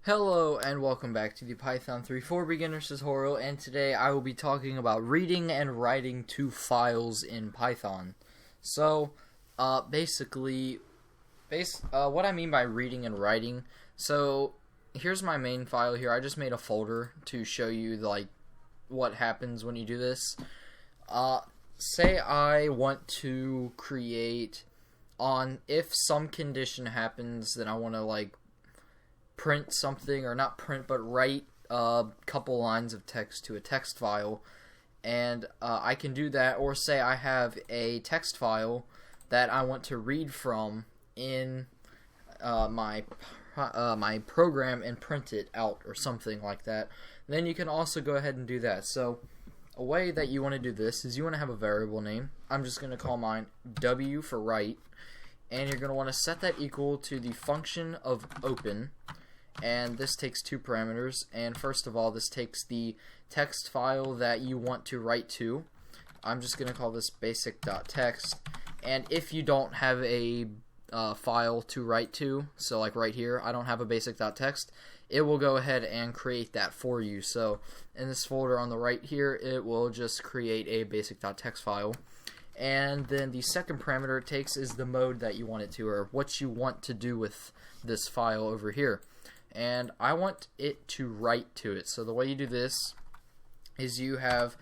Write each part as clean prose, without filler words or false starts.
Hello and welcome back to the Python 3 for Beginners tutorial, and today I will be talking about reading and writing to files in Python. So, basically, what I mean by reading and writing, so here's my main file here. I just made a folder to show you what happens when you do this. Say I want to create if some condition happens, then I want to print something, or not print, but write a couple lines of text to a text file, and I can do that. Or say I have a text file that I want to read from in my program and print it out or something like that. Then you can also go ahead and do that. So a way that you want to do this is you want to have a variable name. I'm just going to call mine W for write, and you're going to want to set that equal to the function of open. And this takes two parameters, and first of all, this takes the text file that you want to write to. I'm just going to call this basic.txt, and if you don't have a file to write to, so like right here, I don't have a basic.txt, it will go ahead and create that for you. So in this folder on the right here, it will just create a basic.txt file. And then the second parameter it takes is the mode that you want it to, or what you want to do with this file over here. And I want it to write to it. So the way you do this is you have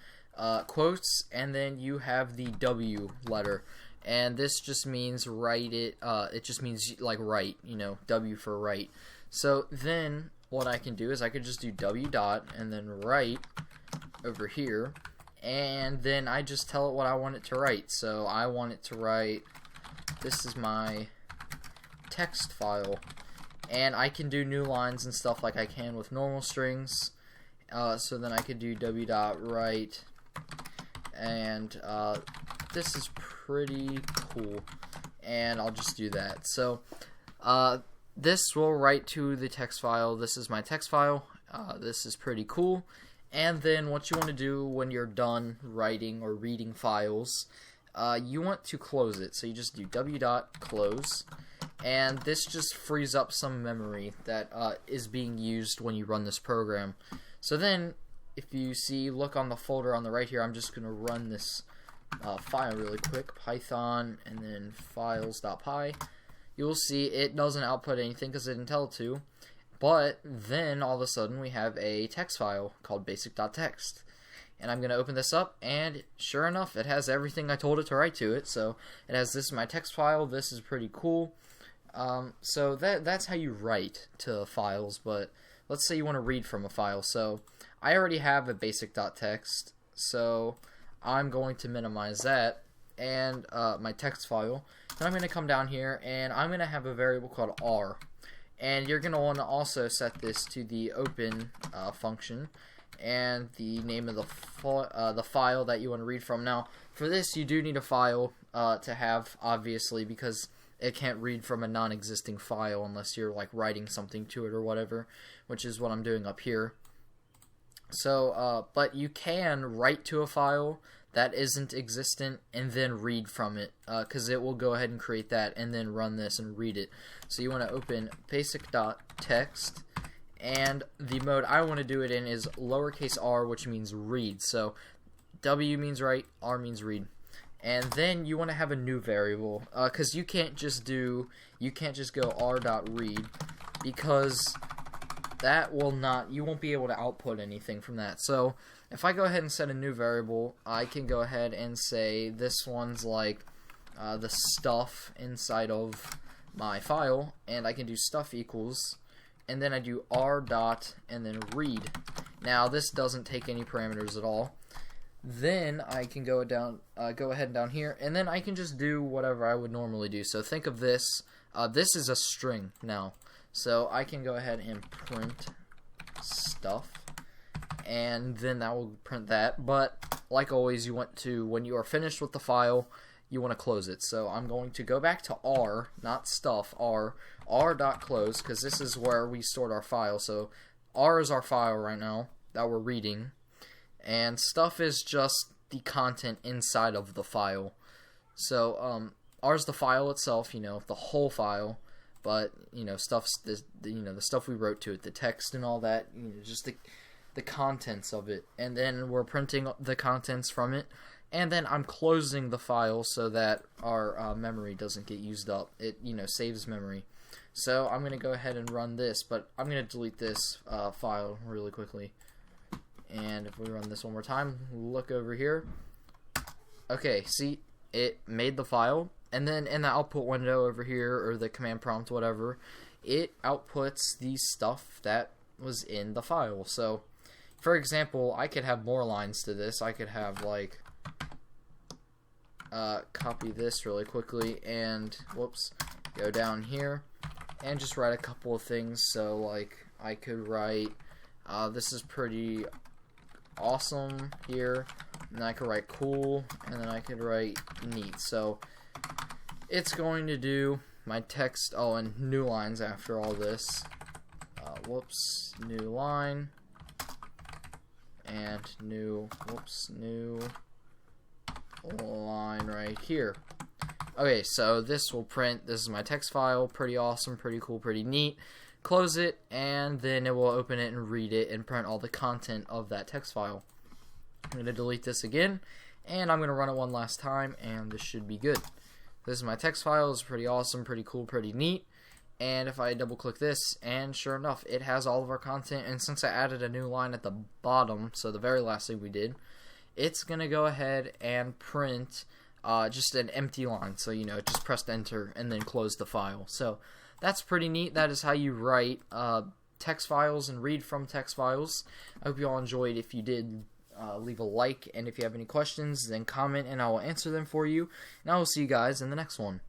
quotes, and then you have the W letter, and this just means write it. It just means like write, W for write. So then what I can do is I could just do W dot and then write over here, and then I just tell it what I want it to write. So I want it to write, this is my text file. And I can do new lines and stuff like I can with normal strings. So then I could do w.write, and this is pretty cool, and I'll just do that. So this will write to the text file. This is my text file. This is pretty cool. And then what you want to do when you're done writing or reading files, you want to close it. So you just do w.close. And this just frees up some memory that is being used when you run this program. So then, if you look on the folder on the right here, I'm just going to run this file really quick, Python, and then files.py. You'll see it doesn't output anything because it didn't tell it to. But then, all of a sudden, we have a text file called basic.txt. And I'm going to open this up, and sure enough, it has everything I told it to write to it. So it has this is my text file. This is pretty cool. So that's how you write to files, but let's say you want to read from a file. So I already have a basic.txt, so I'm going to minimize that and my text file. Then I'm going to come down here, and I'm going to have a variable called R, and you're going to want to also set this to the open function and the name of the file that you want to read from. Now for this you do need a file to have, obviously, because it can't read from a non-existing file unless you're writing something to it or whatever, which is what I'm doing up here. So, but you can write to a file that isn't existent and then read from it, because it will go ahead and create that and then run this and read it. So you want to open basic.txt, and the mode I want to do it in is lowercase r, which means read. So W means write, R means read. And then you want to have a new variable, because you can't just go r.read, because you won't be able to output anything from that. So if I go ahead and set a new variable, I can go ahead and say this one's the stuff inside of my file, and I can do stuff equals, and then I do r dot and then read. Now this doesn't take any parameters at all. Then I can go ahead and down here, and then I can just do whatever I would normally do. So think of this. This is a string now. So I can go ahead and print stuff, and then that will print that. But like always, you want to, when you are finished with the file, you want to close it. So I'm going to go back to R, not stuff, r.close, because this is where we stored our file. So R is our file right now that we're reading. And stuff is just the content inside of the file. So R is the file itself, the whole file. but you know, the stuff we wrote to it, the text and all that, you know, just the contents of it, and then we're printing the contents from it, and then I'm closing the file so that our memory doesn't get used up. It, you know, saves memory. So I'm going to go ahead and run this, but I'm going to delete this file really quickly. And if we run this one more time, look over here. Okay, see, it made the file, and then in the output window over here, or the command prompt, whatever, it outputs the stuff that was in the file. So, for example, I could have more lines to this. I could have, like, copy this really quickly, and, whoops, go down here, and just write a couple of things. So, like, I could write, this is pretty awesome here, and I could write cool, and then I could write neat. So it's going to do my text, oh, and new lines after all this. Whoops, new line, and new line right here. Okay, so this will print, this is my text file, pretty awesome, pretty cool, pretty neat. Close it, and then it will open it and read it and print all the content of that text file. I'm going to delete this again, and I'm going to run it one last time, and this should be good. This is my text file. It's pretty awesome, pretty cool, pretty neat. And if I double click this, and sure enough, it has all of our content, and since I added a new line at the bottom, so the very last thing we did, it's going to go ahead and print just an empty line. So, you know, just press enter and then close the file. So that's pretty neat. That is how you write text files and read from text files. I hope you all enjoyed. If you did, leave a like, and if you have any questions, then comment and I will answer them for you. And I will see you guys in the next one.